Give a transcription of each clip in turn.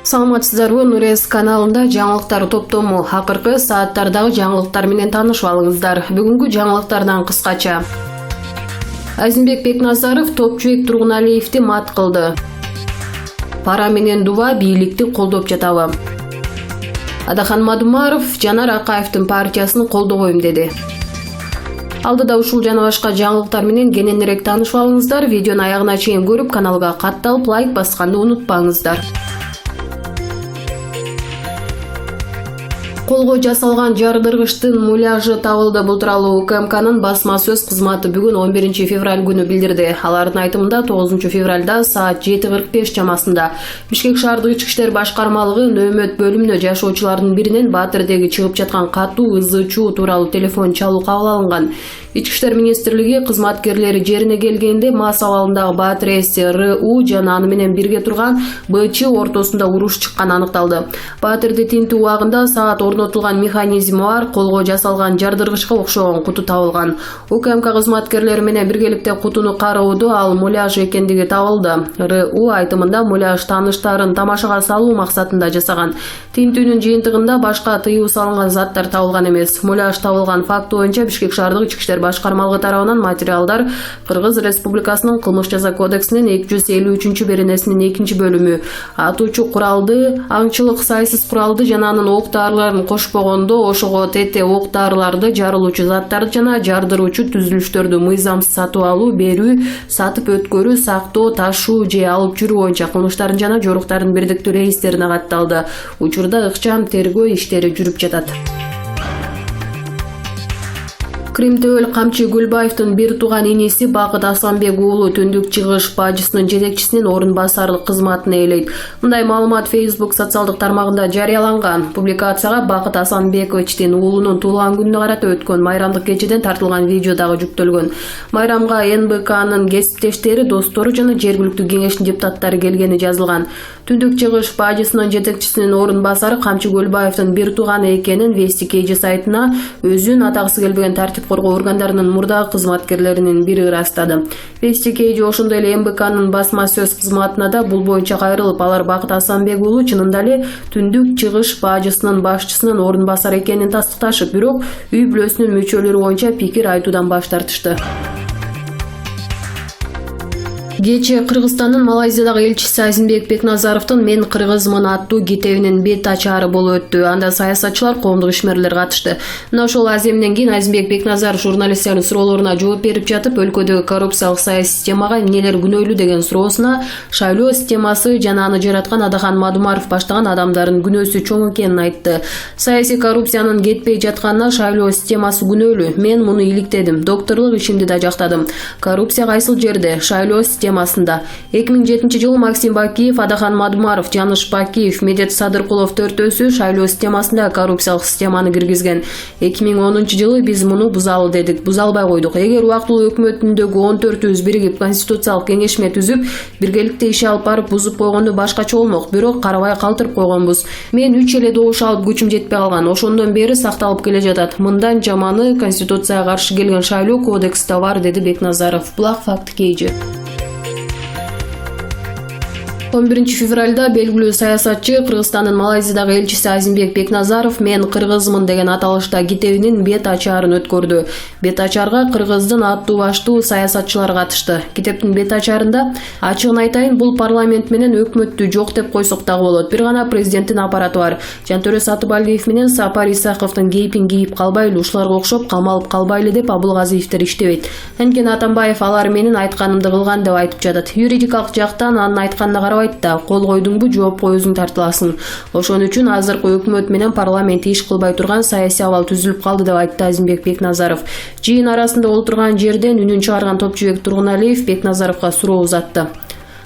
Саламатсыздарбы, Нурес каналында жаңылыктар топтому. Акыркы сааттардагы жаңылыктар менен таанышып алыңыздар. Бүгүнкү жаңылыктардан кыскача. Азимбек Бекназаров Топчубек Тургуналиевди мат кылды. Пара менен дуба бийликти колдоп жатабы. Адахан Мадумаров Жанар Акаевдин партиясын колдобойм деди. Алдыда ушул жана башка жаңылыктар менен кененирээк таанышып алыңыздар. Видеону аягына чейин көрүп, каналга катталып лайк басканды унутпаңыздар. Колго жасалган жардыргычтын муляжы табылды. Бул тууралуу УКМКнын басма сөз кызматы бүгүн 11 февраль күнү билдирди. Алардын айтымында 9 февралда саат 7:45 чамасында Бишкек шаардык ички иштер башкармалыгы нөөмөт бөлүмүнө жашоочулардын биринен Баатырдеги чыгып жаткан катуу ызы чуу тууралуу телефон чалуу кабыл алынган. Ички иштер министрлиги кызматкерлери жерине келгенде мас абалындагы Баатыр ээси РУ жана аны менен бирге турган БЧ ортосунда уруш чыкканы аныкталды. Баатырды тинтүү убагында саат орнотулган механизми бар колго жасалган жардыргычка окшогон куту табылган. УКМК кызматкерлери менен биргеликте кутуну кароодо ал муляж экендиги табылды. РУ айтымында муляж тааныштарын тамашага салуу максатында жасаган. Тинтүүнүн жыйынтыгында башка тыюу салынган заттар табылган эмес. Муляж табылган факты боюнча Бишкек шаардык ички иштер башкармалыгы тарабынан материалдар Кыргыз Республикасынын Кылмыш жаза кодексинин 253 беренесинин 2 бөлүмү атуучу куралды, аңчылык сайсыз куралды жана анын ок дарыларын кошпогондо ошого тете ок дарыларды, жарылуучу заттарды жана жардыруучу түзүлүштөрдү мыйзамсыз сатып алуу, берүү, сатып өткөрүү, сактоо, ташуу же алып жүрүү боюнча кылмыштардын жана жоруктардын бирдиктүү рейстерине катталды. Учурда ыкчам тергөө иштери жүрүп жатат. Кримтөөл Камчы Гүлбаевдин бир тууган иниси Бакыт Асанбек уулу түндүк чыгыш бажысынын жетекчисинин орун басарлык кызматын ээлейт. Мындай маалымат Facebook социалдык тармагында жарыяланган. Публикацияга Бакыт Асанбековичтин уулунун туулган күнүнө карата өткөн майрамдык кечеден тартылган видео дагы жүктөлгөн. Майрамга НБКнын кесиптештери, достору жана жергиликтүү кеңештин депутаттары келгени жазылган. Түндүк чыгыш бажысынын жетекчисинин орун басары Камчы Гүлбаевдин бир тууганы экенин Вести KG сайтына өзүн атагысы келбеген тартип коргоо органдарынын мурдагы кызматкерлеринин бири ырастады. Вести KG ошондой эле МБКнын басма сөз кызматына да бул боюнча кайрылып, алар Бакыт Асанбек уулу чынында эле түндүк чыгыш бажысынын башчысынын орун басары экенин тастыкташып, бирок үй бүлөсүнүн мүчөлөрү боюнча пикир айтуудан баш тартышты. Кече Кыргызстандын Малайзиядагы элчиси Азимбек Бекназаровдун «Мен кыргызмын» аттуу китебинин бет ачары болуп өттү. Анда саясатчылар, коомдук ишмерлер катышты. Мына ошол аземден кийин Азимбек Бекназаров журналисттердин суроолоруна жооп берип жатып, өлкөдөгү коррупциялык саясий системага эмнелер күнөөлүү деген суроосуна шайлоо системасы жана аны жараткан Адахан Мадумаров баштаган адамдардын күнөөсү чоң экенин айтты. Саясий коррупциянын кетпей жатканына шайлоо системасы күнөөлүү. Мен муну иликтедим. Докторлук ишимди да жактадым. Коррупция кайсыл жерде? Шайлоо системасында. 2007-жылы Максим Бакиев, Адахан Мадумаров, Жаныш Бакиев, Медет Садыркулов төртөөсү шайлоо системасында коррупциялык системаны киргизген. 2010-жылы биз муну бузалы дедик, бузалбай койдук. Эгер убактылуу өкмөтүндөгү 14-үбүз биригип конституциялык кеңешме түзүп, биргеликте иш алып барып бузуп койгондо башкача болмок, бирок карабай калтырып койгонбуз. Мен 3 эле добуш алып күчүм жетпей калган. Ошондон бери сакталып келе жатат. Мындан жаманы конституцияга каршы келген шайлоо кодексте бар, деди Бекназаров. Булак факт KG. 11 февралда белгилүү саясатчы Кыргызстандын Малайзиядагы элчиси Азимбек Бекназаров «Мен кыргызмын» деген аталышта китебинин бет ачарын өткөрдү. Бет ачарга Кыргыздын аттуу баштуу саясатчылар катышты. Китептин бет ачарында ачыгын айтайын, бул парламент менен өкмөттү жок деп койсок дагы болот. Бир гана президенттин аппараты бар. Жантөрө Сатыбалдиев менен Сапар Исаковдун кейпин кийип калбайлы, ушуларга окшоп камалып калбайлы деп Абылгазиевдер иштебейт. Анткени Атамбаев алар менин айтканымды кылган деп айтып жатат. Юридикалык жактан анын айтканына карабайт да, кол койдуңбу, жоопко өзүң тартыласың. Ошон үчүн азыркы өкмөт менен парламент иш кылбай турган саясий абал түзүлүп калды деп айтты Азимбек Бекназаров. Жыйын арасында олтурган жерден үнүн чыгарган Топчубек Тургуналиев Бекназаровго суроо узатты.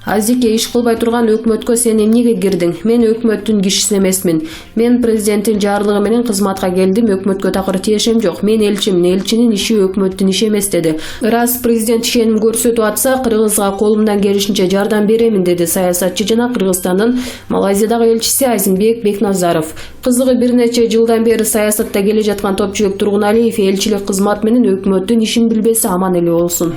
Азике, иш кылбай турган өкмөткө сен эмнеге кирдиң? Мен өкмөттүн кишиси эмесмин. Мен президенттин жарлыгы менен кызматка келдим, өкмөткө такыр тиешем жок. Мен элчимин, элчинин иши өкмөттүн иши эмес, деди. Раз президент ишеним көрсөтүп атса, Кыргызга колумдан келишинче жардам беремин, деди саясатчы жана Кыргызстандын Малайзиядагы элчиси Азимбек Бекназаров. Кызыгы бир нече жылдан бери саясатта келе жаткан Топчубек Тургуналиев элчилик кызмат менен өкмөттүн ишин билбесе аман эле болсун.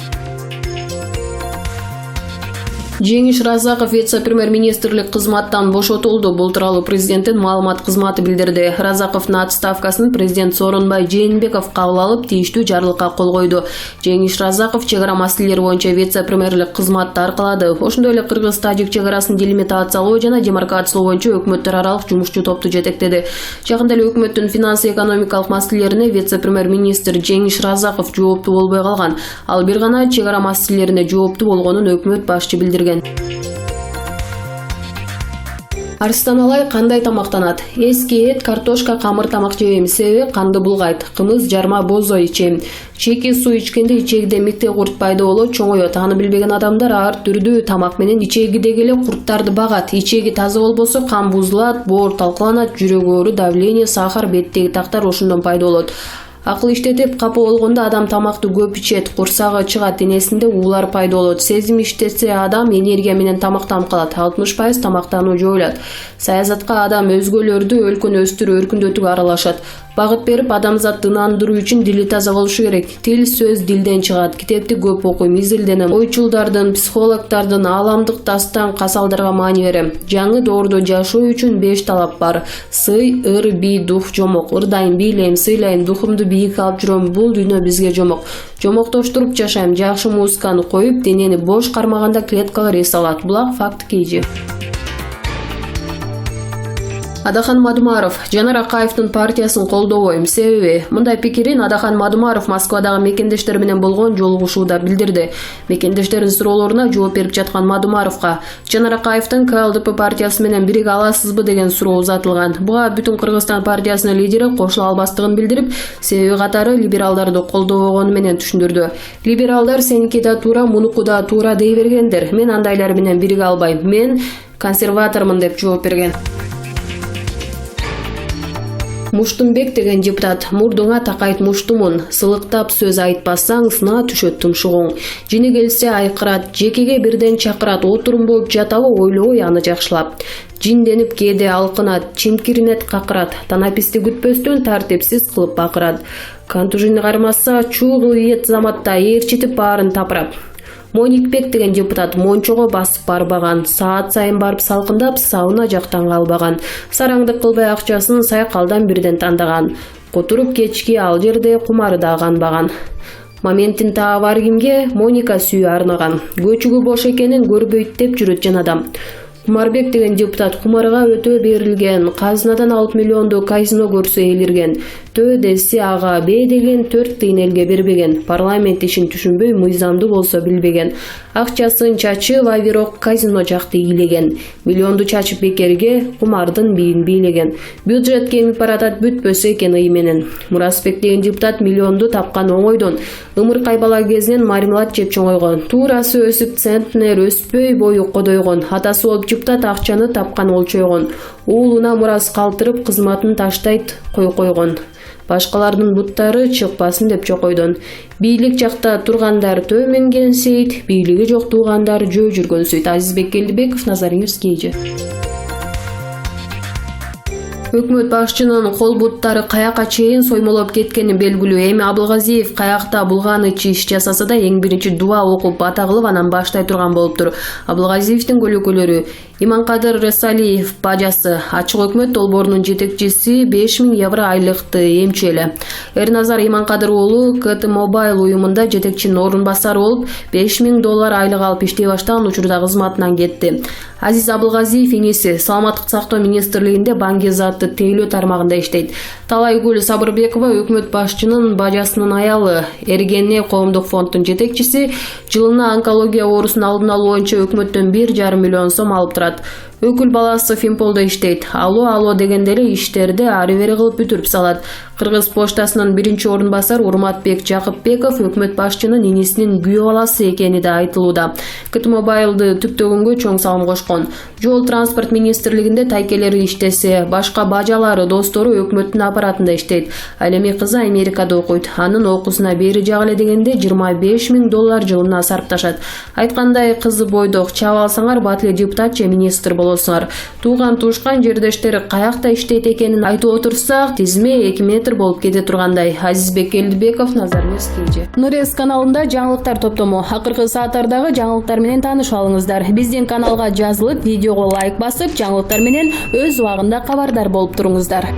Жеңиш Разаков вице-премьер-министрлик кызматтан бошотулду. Бул тууралуу президенттин маалымат кызматы билдирди. Разаковдун отставкасын президент Сооронбай Жээнбеков кабыл алып, тийиштүү жарлыкка кол койду. Жеңиш Разаков чек ара маселелери боюнча вице-премьерлик кызматты аркалады. Ошондой эле кыргыз-тажик чек арасын делимитациялоо жана демаркациялоо боюнча өкмөттөр аралык жумушчу топту жетектеди. Жакында эле өкмөттүн финансы-экономикалык маселелерине вице-премьер-министр Жеңиш Разаков жооптуу болбой калган. Ал бир гана чек ара маселелерине жооптуу болгонун өкмөт башчы билдирген. Арыстан Алай кандай тамактанат? Эски эт, картошка, камыр тамак жейм, себеби канды булгайт. Кымыз, жарма, бозой ичем. Чеки суу ичкенде ичегиде микте курт пайда болот, чоңоёт. Аны билбеген адамдар ар түрдүү тамак менен ичегидеги эле курттарды багат. Ичеги таза болбосо кан бузулат, боор талкаланат, жүрөк оору, давление, сахар, беттеги тактар ошондон пайда болот. Акыл иштетип капа болгондо адам тамакты көп ичет, курсагы чыгат, денесинде уулар пайда болот. Сезим иштесе адам энергия менен тамактанып калат. 60% тамактануу жоюлат. Саясатка адам өзгөлөрдү өлкөнү өстүрүү өркүндөтүүгө аралашат. Багыт берип, адамзатты ынандыруу үчүн дили таза болушу керек. Тил сөз дилден чыгат. Китепти көп окуйм, изилденем. Ойчулдардын, психологдордун, ааламдык дастан, касалдарга маани берем. Жаңы доордо жашоо үчүн 5 талап бар. Сый, ыр, бий, дух, жомок. Ырдайм, бийлейм, сыйлайм, духумду бийик алып жүрөм. Бул дүйнө бизге жомок. Жомоктоштуруп жашайм. Жакшы музыканы коюп, денени бош кармаганда клеткалар эс алат. Булак факт кейжи. Адахан Мадумаров Жанар Акаевдин партиясын колдобойм. Себеби мындай пикирин Адахан Мадумаров Москвадагы мекендештер менен болгон жолугушууда билдирди. Мекендештердин суроолоруна жооп берип жаткан Мадумаровго Жанар Акаевдин КЛДП партиясы менен бириге аласызбы деген суроо узатылган. Буга Бүтүн Кыргызстан партиясынын лидери кошула албастыгын билдирип, себеби катары либералдарды колдобогону менен түшүндүрдү. Либералдар сеники да туура, мунуку да туура дей бергендер. Мен андайлар менен бириге албайм. Мен консерватормун деп жооп берген. Муштумбек деген депутат: мурдуңа такайт муштумун, сылыктап сөз айтпасаң сына түшөт тумшугуң. Жини келсе айкырат, жекеге бирден чакырат, отурум болуп жатабы ойлой аны жакшылап. Жинденип кээде алкынат, чимкиринет какырат, танаписти күтпөстөн тартипсиз кылып бакырат. Кантужини кармаса чуугу иет заматта ээрчитип баарын тапырап. Моникбек деген депутат мончого басып барбаган, саат сайын барып салкындап, сауна жактан калбаган. Сараңдык кылбай акчасын сайкалдан бирден тандаган. Которуп кечки ал жерде кумары да канбаган. Моментин таа бар кимге Моника сүйүү арнаган. Көчүгү бош экенин көрбөйт деп жүрөт жан адам. Кумарбек деген депутат кумарга өтө берилген, казынадан 6 миллионду казино көрсө элирген. Төө десе ага Б деген 4 тыйын элге бербеген. Парламент ишин түшүнбөй, мыйзамдуу болсо билбеген. Акчасын чачып, авирок казино жакты ийлеген. Миллионду чачып бекерге кумардын бийин бийлеген. Бюджет кемип баратат, бүтпөсө экен ый менен. Муразбек деген депутат миллионду тапкан оңойдон. Ымыркай бала кезинен мармелад жеп чоңойгон. Туурасы өсүп центнер өспөй бою кодойгон. Атасы болуп депутат акчаны тапкан олчойгон. Уулуна мурас калтырып кызматын таштайт койгон. Башкалардын буттары чыкпасын деп чокойдон. Бийлик жакта тургандар төмөнген сейт, бийлиги жок туугандар жөө жүргөн сөйт. Азизбек Келдибеков, Назарыңыз кейжи. Өкмөт башчынын кол буттары каяка чейин соймолоп кеткени белгилүү. Эми Абылгазиев каякта булган ич жасаса да эң биринчи дуа окуп бата кылып анан баштай турган болуптур. Абылгазиевдин көлөкөлөрү Иманкадыр Ресалиев бажасы Ачык өкмөт долбоорунун жетекчиси 5000 евро айлыкты эмчели. Эрназар Иманкадыр уулу КТ Мобайл уюмунда жетекчинин орун басары болуп $5000 айлык алып иштей баштаган учурда кызматынан кетти. Азиз Абылгазиев иниси Саламаттык сактоо министрлигинде банк заты тейлөө тармагында иштейт. Талайгүл Сабырбекова өкмөт башчынын бажасынын аялы. Эргене коомдук фонддун жетекчиси жылына онкология оорусун алдын алуу боюнча өкмөттөн 1,5 миллион сом алып турат. Өкүл баласы Фимполдо иштейт. Алло дегенде эле иштерди ары бери кылып бүтүрүп салат. Кыргыз поштасынын биринчи орун басар Урматбек Жакыпбеков өкмөт башчынын инисинин күйөө баласы экени да айтылууда. КТ Мобайлды түптөгөнгө чоң салым кошкон. Жол транспорт министрлигинде тайкелери иштесе, башка бажалары, достору өкмөттүн аппаратында иштейт. Ал эми кызы Америкада окуйт. Анын окуусуна бери жагы эле дегенде $25,000 жылына сарпташат. Айткандай, кызы бойдок, чаап алсаңар бат эле депутат же министр болосуңар. Тууган туушкан жердештери каякта иштейт экенин айтып отурсак, тизме 2 метр болуп кете тургандай. Азизбек Элдибеков, Назар Мескеже. Нурес каналында жаңылыктар топтому. Акыркы сааттардагы жаңылыктар менен таанышып алыңыздар. Биздин каналга жазылып, видеого лайк басып, жаңылыктар менен өз убагында кабардар болуп туруңуздар.